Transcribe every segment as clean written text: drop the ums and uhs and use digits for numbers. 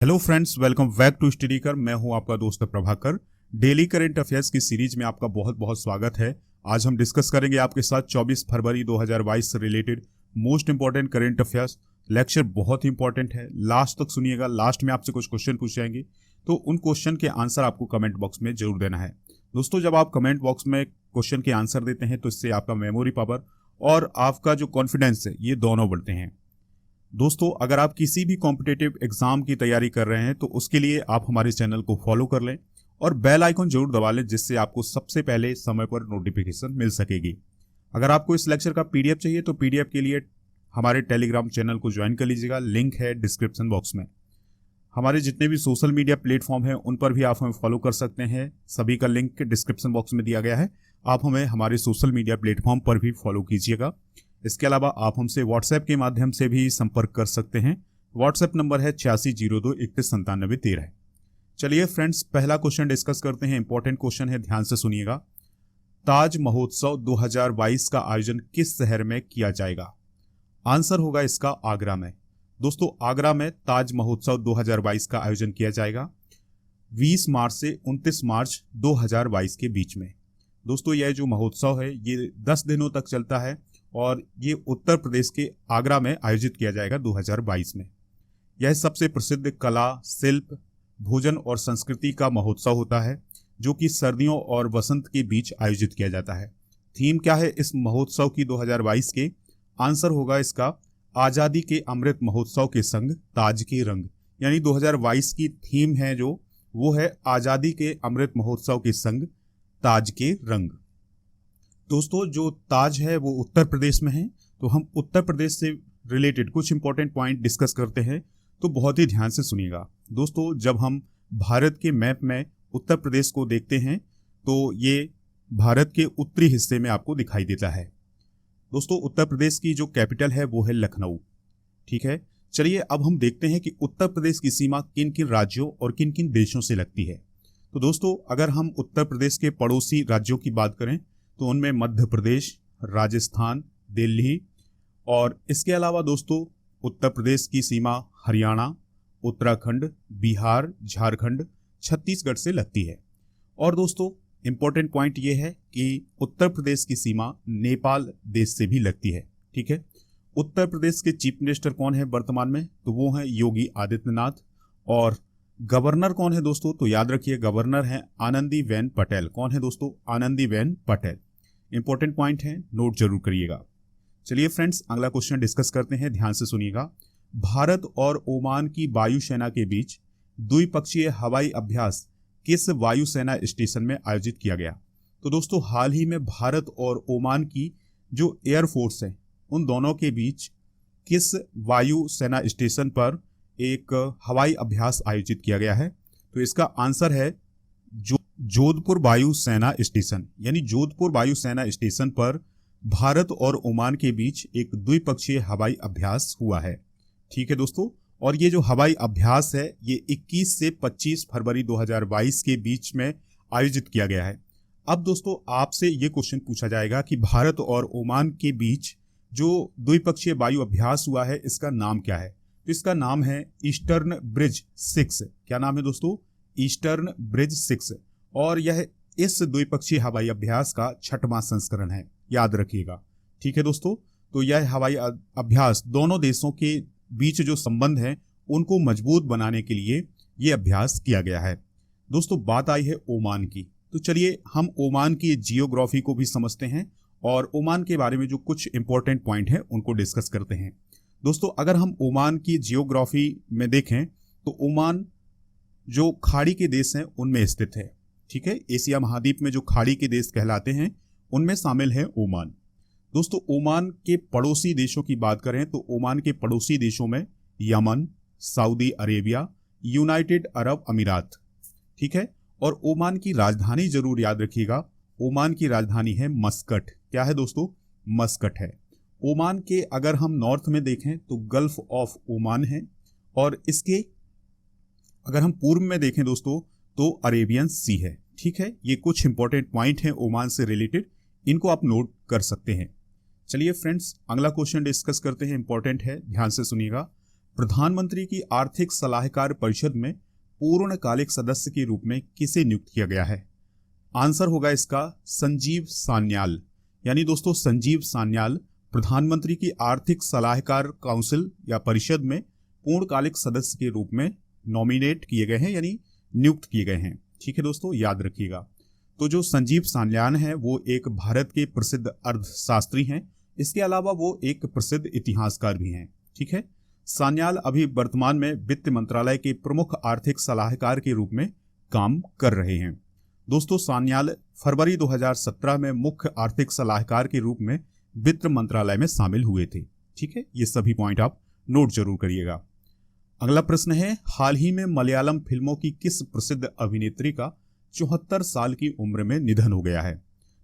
Hello friends, welcome back to study कर। मैं हूं आपका दोस्त प्रभाकर। डेली करंट अफेयर्स की सीरीज में आपका बहुत बहुत स्वागत है। आज हम डिस्कस करेंगे आपके साथ 24 फरवरी 2022 से related most important current affairs. Lecture बहुत ही इंपॉर्टेंट है, लास्ट तक सुनिएगा। लास्ट में आपसे कुछ क्वेश्चन पूछे जाएंगे, तो उन क्वेश्चन के आंसर आपको कमेंट बॉक्स में जरूर देना है। दोस्तों, जब आप कमेंट बॉक्स में क्वेश्चन के आंसर देते हैं तो इससे आपका मेमोरी पावर और आपका जो कॉन्फिडेंस है, ये दोनों बढ़ते हैं। दोस्तों, अगर आप किसी भी कॉम्पिटिटिव एग्जाम की तैयारी कर रहे हैं तो उसके लिए आप हमारे चैनल को फॉलो कर लें और बेल आइकन जरूर दबा लें, जिससे आपको सबसे पहले समय पर नोटिफिकेशन मिल सकेगी। अगर आपको इस लेक्चर का पीडीएफ चाहिए तो पीडीएफ के लिए हमारे टेलीग्राम चैनल को ज्वाइन कर लीजिएगा, लिंक है डिस्क्रिप्शन बॉक्स में। हमारे जितने भी सोशल मीडिया प्लेटफॉर्म हैं उन पर भी आप हमें फॉलो कर सकते हैं, सभी का लिंक डिस्क्रिप्शन बॉक्स में दिया गया है। आप हमें हमारे सोशल मीडिया प्लेटफॉर्म पर भी फॉलो कीजिएगा। इसके अलावा आप हमसे व्हाट्सएप के माध्यम से भी संपर्क कर सकते हैं। व्हाट्सएप नंबर है 8602319713। चलिए फ्रेंड्स, पहला क्वेश्चन डिस्कस करते हैं। इंपॉर्टेंट क्वेश्चन है, ध्यान से सुनिएगा। ताज महोत्सव 2022 का आयोजन किस शहर में किया जाएगा? आंसर होगा इसका आगरा में। दोस्तों, आगरा में ताज महोत्सव 2022 का आयोजन किया जाएगा 20 मार्च से 29 मार्च 2022 के बीच में। दोस्तों, यह जो महोत्सव है ये 10 दिनों तक चलता है और ये उत्तर प्रदेश के आगरा में आयोजित किया जाएगा 2022 में। यह सबसे प्रसिद्ध कला, शिल्प, भोजन और संस्कृति का महोत्सव होता है, जो कि सर्दियों और वसंत के बीच आयोजित किया जाता है। थीम क्या है इस महोत्सव की 2022 के? आंसर होगा इसका आज़ादी के अमृत महोत्सव के संग ताज के रंग। यानी 2022 की थीम है जो, वो है आज़ादी के अमृत महोत्सव के संग ताज के रंग। दोस्तों, जो ताज है वो उत्तर प्रदेश में है, तो हम उत्तर प्रदेश से रिलेटेड कुछ इंपॉर्टेंट पॉइंट डिस्कस करते हैं, तो बहुत ही ध्यान से सुनिएगा। दोस्तों, जब हम भारत के मैप में उत्तर प्रदेश को देखते हैं तो ये भारत के उत्तरी हिस्से में आपको दिखाई देता है। दोस्तों, उत्तर प्रदेश की जो कैपिटल है वो है लखनऊ। ठीक है, चलिए अब हम देखते हैं कि उत्तर प्रदेश की सीमा किन किन राज्यों और किन किन देशों से लगती है। तो दोस्तों, अगर हम उत्तर प्रदेश के पड़ोसी राज्यों की बात करें तो उनमें मध्य प्रदेश, राजस्थान, दिल्ली, और इसके अलावा दोस्तों उत्तर प्रदेश की सीमा हरियाणा, उत्तराखंड, बिहार, झारखंड, छत्तीसगढ़ से लगती है। और दोस्तों, इंपॉर्टेंट पॉइंट ये है कि उत्तर प्रदेश की सीमा नेपाल देश से भी लगती है। ठीक है, उत्तर प्रदेश के चीफ मिनिस्टर कौन है वर्तमान में? तो वो है योगी आदित्यनाथ। और गवर्नर कौन है दोस्तों? तो याद रखिए, गवर्नर है आनंदीबेन पटेल। कौन है दोस्तों? आनंदीबेन पटेल। इंपॉर्टेंट पॉइंट है, नोट जरूर करिएगा। चलिए फ्रेंड्स, अगला क्वेश्चन डिस्कस करते हैं, ध्यान से सुनिएगा। भारत और ओमान की वायुसेना के बीच द्विपक्षीय हवाई अभ्यास किस वायुसेना स्टेशन में आयोजित किया गया? तो दोस्तों, हाल ही में भारत और ओमान की जो एयरफोर्स है उन दोनों के बीच किस वायुसेना स्टेशन पर एक हवाई अभ्यास आयोजित किया गया है? तो इसका आंसर है जोधपुर वायु सेना स्टेशन। यानी जोधपुर वायु सेना स्टेशन पर भारत और ओमान के बीच एक द्विपक्षीय हवाई अभ्यास हुआ है। ठीक है दोस्तों, और ये जो हवाई अभ्यास है ये 21 से 25 फरवरी 2022 के बीच में आयोजित किया गया है। अब दोस्तों, आपसे ये क्वेश्चन पूछा जाएगा कि भारत और ओमान के बीच जो द्विपक्षीय वायु अभ्यास हुआ है इसका नाम क्या है? तो इसका नाम है ईस्टर्न ब्रिज 6। क्या नाम है दोस्तों? Eastern bridge 6। और यह इस द्विपक्षीय हवाई अभ्यास का 6वां संस्करण है, याद रखिएगा। ठीक है दोस्तों, तो यह हवाई अभ्यास दोनों देशों के बीच जो संबंध है उनको मजबूत बनाने के लिए यह अभ्यास किया गया है। दोस्तों, बात आई है ओमान की, तो चलिए हम ओमान की जियोग्राफी को भी समझते हैं और ओमान के बारे में जो कुछ इंपॉर्टेंट पॉइंट है उनको डिस्कस करते हैं। दोस्तों, अगर हम ओमान की जियोग्राफी में देखें तो ओमान जो खाड़ी के देश हैं उनमें स्थित है। ठीक है, एशिया महाद्वीप में जो खाड़ी के देश कहलाते हैं उनमें शामिल है ओमान। दोस्तों, ओमान के पड़ोसी देशों की बात करें तो ओमान के पड़ोसी देशों में Yemen, Saudi Arabia, United Arab अमीरात। ठीक है, और ओमान की राजधानी जरूर याद रखिएगा, ओमान की राजधानी है मस्कट। क्या है दोस्तों? मस्कट है। ओमान के अगर हम नॉर्थ में देखें तो गल्फ ऑफ ओमान है, और इसके अगर हम पूर्व में देखें दोस्तों तो अरेबियन सी है। ठीक है, ये कुछ इंपॉर्टेंट पॉइंट हैं ओमान से रिलेटेड, इनको आप नोट कर सकते हैं। चलिए फ्रेंड्स, अगला क्वेश्चन डिस्कस करते हैं, इंपॉर्टेंट है, ध्यान से सुनिएगा। प्रधानमंत्री की आर्थिक सलाहकार परिषद में पूर्णकालिक सदस्य के रूप में किसे नियुक्त किया गया है? आंसर होगा इसका संजीव सान्याल। यानी दोस्तों संजीव सान्याल प्रधानमंत्री की आर्थिक सलाहकार काउंसिल या परिषद में पूर्णकालिक सदस्य के रूप में नॉमिनेट किए गए हैं, यानी नियुक्त किए गए हैं। ठीक है दोस्तों, याद रखिएगा। तो जो संजीव सान्याल हैं वो एक भारत के प्रसिद्ध अर्थशास्त्री हैं। इसके अलावा वो एक प्रसिद्ध इतिहासकार भी हैं। ठीक है, सान्याल अभी वर्तमान में वित्त मंत्रालय के प्रमुख आर्थिक सलाहकार के रूप में काम कर रहे हैं। दोस्तों सान्याल फरवरी 2017 में मुख्य आर्थिक सलाहकार के रूप में वित्त मंत्रालय में शामिल हुए थे। ठीक है, ये सभी पॉइंट आप नोट जरूर करिएगा। अगला प्रश्न है, हाल ही में मलयालम फिल्मों की किस प्रसिद्ध अभिनेत्री का 74 साल की उम्र में निधन हो गया है?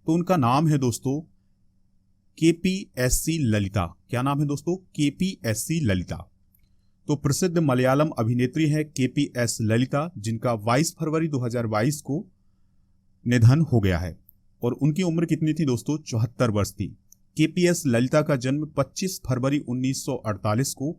तो उनका नाम है दोस्तों KPSC ललिता। क्या नाम है दोस्तों? KPSC ललिता। तो प्रसिद्ध मलयालम अभिनेत्री है KPS ललिता, जिनका 22 फरवरी 2022 को निधन हो गया है। और उनकी उम्र कितनी थी दोस्तों? 74 वर्ष थी। KPS ललिता का जन्म 25 फरवरी 1948 को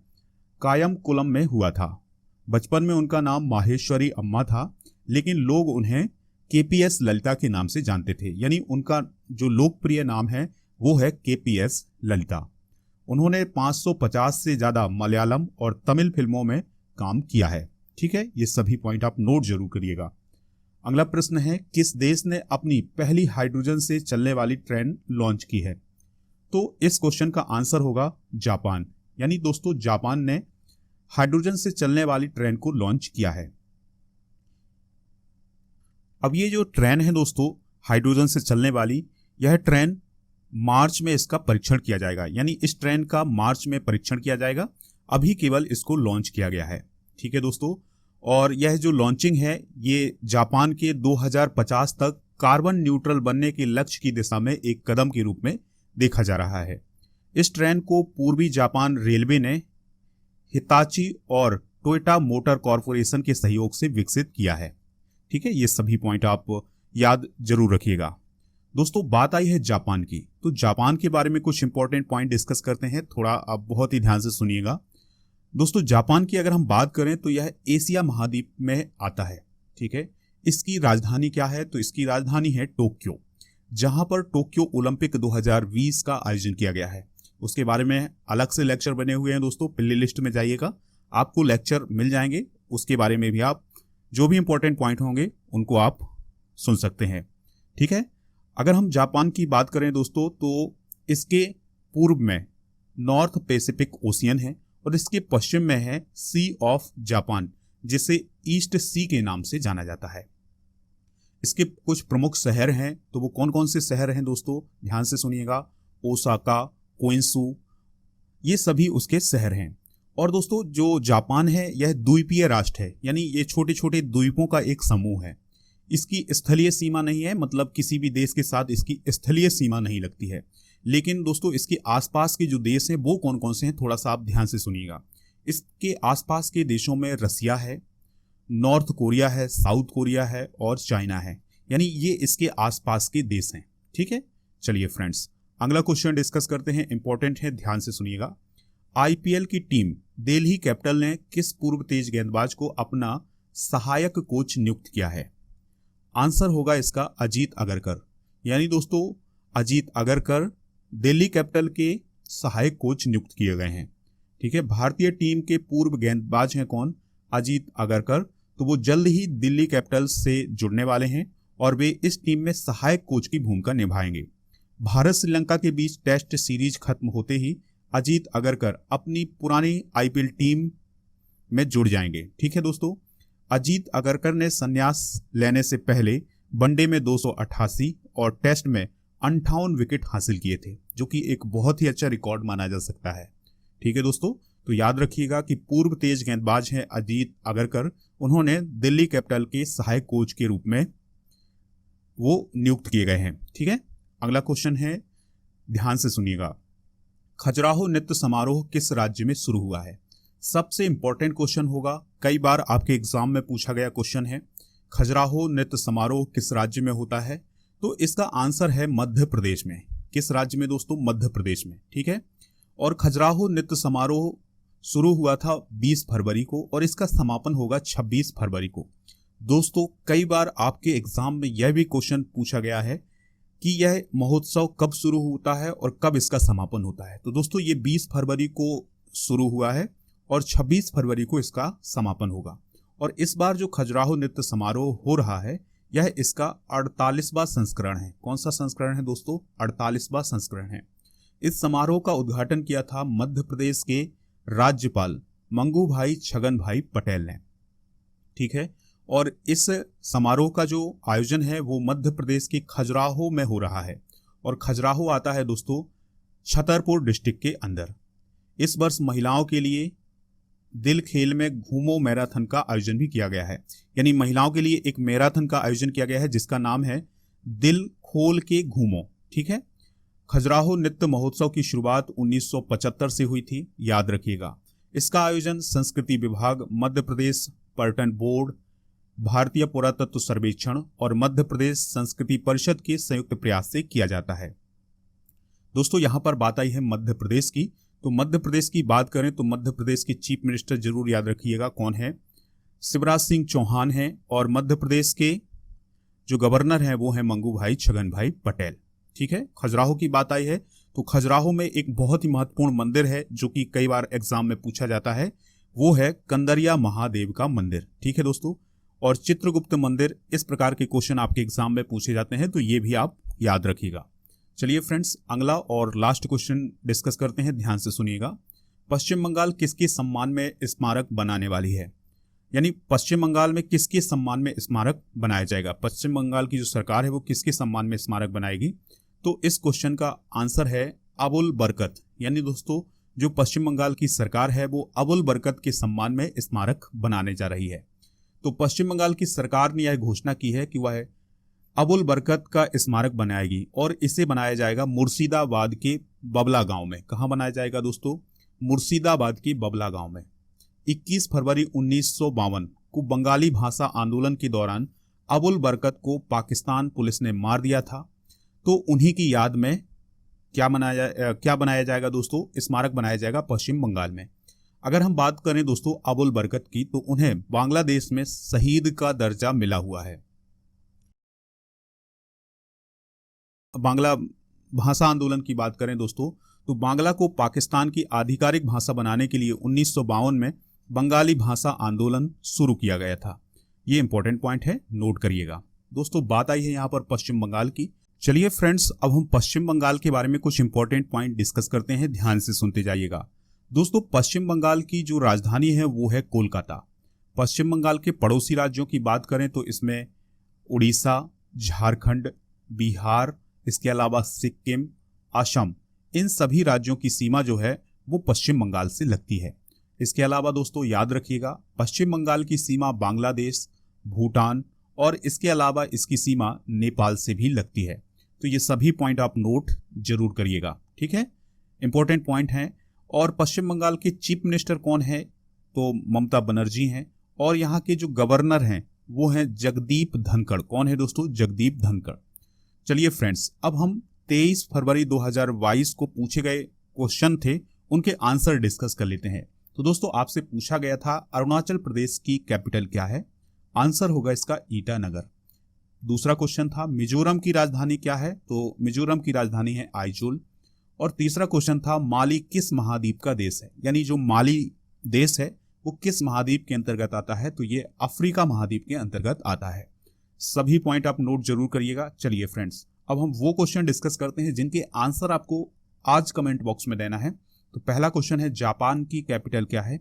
कायमकुलम में हुआ था। बचपन में उनका नाम माहेश्वरी अम्मा था, लेकिन लोग उन्हें KPS ललिता के नाम से जानते थे। यानी उनका जो लोकप्रिय नाम है वो है KPS ललिता। उन्होंने 550 से ज्यादा मलयालम और तमिल फिल्मों में काम किया है। ठीक है, ये सभी पॉइंट आप नोट जरूर करिएगा। अगला प्रश्न है, किस देश ने अपनी पहली हाइड्रोजन से चलने वाली ट्रेन लॉन्च की है? तो इस क्वेश्चन का आंसर होगा जापान। यानी दोस्तों जापान ने हाइड्रोजन से चलने वाली ट्रेन को लॉन्च किया है। अब ये जो ट्रेन है दोस्तों हाइड्रोजन से चलने वाली, यह ट्रेन मार्च में इसका परीक्षण किया जाएगा। यानी इस ट्रेन का मार्च में परीक्षण किया जाएगा। अभी केवल इसको लॉन्च किया गया है। ठीक है दोस्तों, और यह जो लॉन्चिंग है ये जापान के 2050 तक कार्बन न्यूट्रल बनने के लक्ष्य की दिशा में एक कदम के रूप में देखा जा रहा है। इस ट्रेन को पूर्वी जापान रेलवे ने हिताची और टोयोटा मोटर कॉरपोरेशन के सहयोग से विकसित किया है। ठीक है, ये सभी पॉइंट आप याद जरूर रखिएगा। दोस्तों बात आई है जापान की, तो जापान के बारे में कुछ इंपॉर्टेंट पॉइंट डिस्कस करते हैं। थोड़ा आप बहुत ही ध्यान से सुनिएगा। दोस्तों जापान की अगर हम बात करें तो यह एशिया महाद्वीप में आता है। ठीक है, इसकी राजधानी क्या है? तो इसकी राजधानी है टोक्यो, जहां पर टोक्यो ओलंपिक 2020 का आयोजन किया गया है। उसके बारे में अलग से लेक्चर बने हुए हैं दोस्तों, प्ले लिस्ट में जाइएगा, आपको लेक्चर मिल जाएंगे। उसके बारे में भी आप जो भी इंपॉर्टेंट पॉइंट होंगे उनको आप सुन सकते हैं। ठीक है, अगर हम जापान की बात करें दोस्तों तो इसके पूर्व में नॉर्थ पैसिफिक ओशियन है और इसके पश्चिम में है सी ऑफ जापान, जिसे ईस्ट सी के नाम से जाना जाता है। इसके कुछ प्रमुख शहर हैं, तो वो कौन कौन से शहर हैं दोस्तों? ध्यान से सुनिएगा। ओसाका, कोइंसू, ये सभी उसके शहर हैं। और दोस्तों जो जापान है यह द्वीपीय राष्ट्र है, यानी ये छोटे छोटे द्वीपों का एक समूह है। इसकी स्थलीय सीमा नहीं है, मतलब किसी भी देश के साथ इसकी स्थलीय सीमा नहीं लगती है। लेकिन दोस्तों इसके आसपास के जो देश हैं वो कौन कौन से हैं, थोड़ा सा आप ध्यान से सुनिएगा। इसके आसपास के देशों में रसिया है, नॉर्थ कोरिया है, साउथ कोरिया है और चाइना है। यानी ये इसके आसपास के देश हैं। ठीक है, चलिए फ्रेंड्स अगला क्वेश्चन डिस्कस करते हैं। इंपॉर्टेंट है, ध्यान से सुनिएगा। IPL की टीम दिल्ली कैपिटल ने किस पूर्व तेज गेंदबाज को अपना सहायक कोच नियुक्त किया है? आंसर होगा इसका अजीत अगरकर। यानी दोस्तों अजीत अगरकर दिल्ली कैपिटल के सहायक कोच नियुक्त किए गए हैं। ठीक है, भारतीय टीम के पूर्व गेंदबाज हैं कौन? अजीत अगरकर। तो वो जल्द ही दिल्ली कैपिटल्स से जुड़ने वाले हैं और वे इस टीम में सहायक कोच की भूमिका निभाएंगे। भारत श्रीलंका के बीच टेस्ट सीरीज खत्म होते ही अजीत अगरकर अपनी पुरानी IPL टीम में जुड़ जाएंगे। ठीक है दोस्तों, अजीत अगरकर ने संन्यास लेने से पहले वनडे में 288 और टेस्ट में 58 विकेट हासिल किए थे, जो कि एक बहुत ही अच्छा रिकॉर्ड माना जा सकता है। ठीक है दोस्तों, तो याद रखिएगा कि पूर्व तेज गेंदबाज हैं अजीत अगरकर। उन्होंने दिल्ली कैपिटल के सहायक कोच के रूप में वो नियुक्त किए गए हैं। ठीक है, अगला क्वेश्चन है, ध्यान से सुनिएगा। खजुराहो नृत्य समारोह किस राज्य में शुरू हुआ है? सबसे इंपॉर्टेंट क्वेश्चन होगा, कई बार आपके एग्जाम में पूछा गया क्वेश्चन है। खजुराहो नृत्य समारोह किस राज्य में होता है? तो इसका आंसर है मध्य प्रदेश में। किस राज्य में दोस्तों? मध्य प्रदेश में। ठीक है, और खजुराहो नृत्य समारोह शुरू हुआ था 20 फरवरी को और इसका समापन होगा 26 फरवरी को। दोस्तों कई बार आपके एग्जाम में यह भी क्वेश्चन पूछा गया है कि यह महोत्सव कब शुरू होता है और कब इसका समापन होता है। तो दोस्तों ये 20 फरवरी को शुरू हुआ है और 26 फरवरी को इसका समापन होगा। और इस बार जो खजुराहो नृत्य समारोह हो रहा है यह इसका 48वां संस्करण है। कौन सा संस्करण है दोस्तों? 48वां संस्करण है। इस समारोह का उद्घाटन किया था मध्य प्रदेश के राज्यपाल मंगू भाई छगन भाई पटेल ने। ठीक है, और इस समारोह का जो आयोजन है वो मध्य प्रदेश के खजुराहो में हो रहा है और खजुराहो आता है दोस्तों छतरपुर डिस्ट्रिक्ट के अंदर। इस वर्ष महिलाओं के लिए दिल खेल में घूमो मैराथन का आयोजन भी किया गया है, यानी महिलाओं के लिए एक मैराथन का आयोजन किया गया है जिसका नाम है दिल खोल के घूमो। ठीक है, खजुराहो नृत्य महोत्सव की शुरुआत 1975 से हुई थी, याद रखिएगा। इसका आयोजन संस्कृति विभाग, मध्य प्रदेश पर्यटन बोर्ड, भारतीय पुरातत्व सर्वेक्षण और मध्य प्रदेश संस्कृति परिषद के संयुक्त प्रयास से किया जाता है। दोस्तों यहां पर बात आई है मध्य प्रदेश की, तो मध्य प्रदेश की बात करें तो मध्य प्रदेश के चीफ मिनिस्टर जरूर याद रखिएगा कौन है, शिवराज सिंह चौहान हैं, और मध्य प्रदेश के जो गवर्नर हैं वो हैं मंगू भाई छगन भाई पटेल। ठीक है, खजुराहो की बात आई है तो खजुराहो में एक बहुत ही महत्वपूर्ण मंदिर है जो कि कई बार एग्जाम में पूछा जाता है, वो है कंदरिया महादेव का मंदिर। ठीक है दोस्तों, और चित्रगुप्त मंदिर, इस प्रकार के क्वेश्चन आपके एग्जाम में पूछे जाते हैं तो ये भी आप याद रखिएगा। चलिए फ्रेंड्स, अगला और लास्ट क्वेश्चन डिस्कस करते हैं, ध्यान से सुनिएगा। पश्चिम बंगाल किसके सम्मान में स्मारक बनाने वाली है? यानी पश्चिम बंगाल में किसके सम्मान में स्मारक बनाया जाएगा? पश्चिम बंगाल की जो सरकार है वो किसके सम्मान में स्मारक बनाएगी? तो इस क्वेश्चन का आंसर है अबुल बरकत। यानी दोस्तों जो पश्चिम बंगाल की सरकार है वो अबुल बरकत के सम्मान में स्मारक बनाने जा रही है। तो पश्चिम बंगाल की सरकार ने यह घोषणा की है कि वह अबुल बरकत का स्मारक बनाएगी और इसे बनाया जाएगा मुर्शिदाबाद के बबला गांव में। कहां बनाया जाएगा दोस्तों? मुर्शिदाबाद के बबला गांव में। 21 फरवरी 1952 को बंगाली भाषा आंदोलन के दौरान अबुल बरकत को पाकिस्तान पुलिस ने मार दिया था, तो उन्हीं की याद में क्या बनाया जाएगा दोस्तों? स्मारक बनाया जाएगा पश्चिम बंगाल में। अगर हम बात करें दोस्तों अबुल बरकत की, तो उन्हें बांग्लादेश में शहीद का दर्जा मिला हुआ है। बांग्ला भाषा आंदोलन की बात करें दोस्तों, तो बांग्ला को पाकिस्तान की आधिकारिक भाषा बनाने के लिए 1952 में बंगाली भाषा आंदोलन शुरू किया गया था। ये इंपॉर्टेंट पॉइंट है, नोट करिएगा। दोस्तों बात आई है यहाँ पर पश्चिम बंगाल की। चलिए फ्रेंड्स, अब हम पश्चिम बंगाल के बारे में कुछ इंपॉर्टेंट पॉइंट डिस्कस करते हैं, ध्यान से सुनते जाइएगा। दोस्तों पश्चिम बंगाल की जो राजधानी है वो है कोलकाता। पश्चिम बंगाल के पड़ोसी राज्यों की बात करें तो इसमें उड़ीसा, झारखंड, बिहार, इसके अलावा सिक्किम, असम, इन सभी राज्यों की सीमा जो है वो पश्चिम बंगाल से लगती है। इसके अलावा दोस्तों याद रखिएगा पश्चिम बंगाल की सीमा बांग्लादेश, भूटान और इसके अलावा इसकी सीमा नेपाल से भी लगती है। तो ये सभी पॉइंट आप नोट जरूर करिएगा, ठीक है, इंपॉर्टेंट पॉइंट हैं। और पश्चिम बंगाल के चीफ मिनिस्टर कौन है? तो ममता बनर्जी हैं, और यहाँ के जो गवर्नर हैं वो हैं जगदीप धनखड़। कौन है दोस्तों? जगदीप धनखड़। चलिए फ्रेंड्स, अब हम 23 फरवरी 2022 को पूछे गए क्वेश्चन थे उनके आंसर डिस्कस कर लेते हैं। तो दोस्तों आपसे पूछा गया था अरुणाचल प्रदेश की कैपिटल क्या है? आंसर होगा इसका ईटानगर। दूसरा क्वेश्चन था मिजोरम की राजधानी क्या है? तो मिजोरम की राजधानी है आइजोल। और तीसरा क्वेश्चन था माली किस महाद्वीप का देश है? यानी जो माली देश है वो किस महाद्वीप के अंतर्गत आता है? तो ये अफ्रीका महाद्वीप के अंतर्गत आता है। सभी पॉइंट आप नोट जरूर करिएगा। चलिए फ्रेंड्स, अब हम वो क्वेश्चन डिस्कस करते हैं जिनके आंसर आपको आज कमेंट बॉक्स में देना है। तो पहला क्वेश्चन है जापान की कैपिटल क्या है?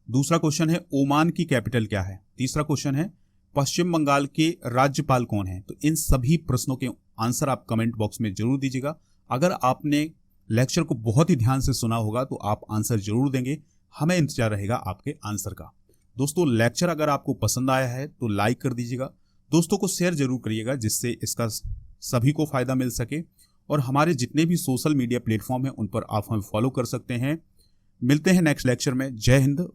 दूसरा क्वेश्चन है ओमान की कैपिटल क्या है? तीसरा क्वेश्चन है पश्चिम बंगाल के राज्यपाल कौन है? तो इन सभी प्रश्नों के आंसर आप कमेंट बॉक्स में जरूर दीजिएगा। अगर आपने लेक्चर को बहुत ही ध्यान से सुना होगा तो आप आंसर जरूर देंगे, हमें इंतजार रहेगा आपके आंसर का। दोस्तों लेक्चर अगर आपको पसंद आया है तो लाइक कर दीजिएगा, दोस्तों को शेयर जरूर करिएगा जिससे इसका सभी को फायदा मिल सके। और हमारे जितने भी सोशल मीडिया प्लेटफॉर्म हैं उन पर आप हमें फॉलो कर सकते हैं। मिलते हैं नेक्स्ट लेक्चर में। जय हिंद।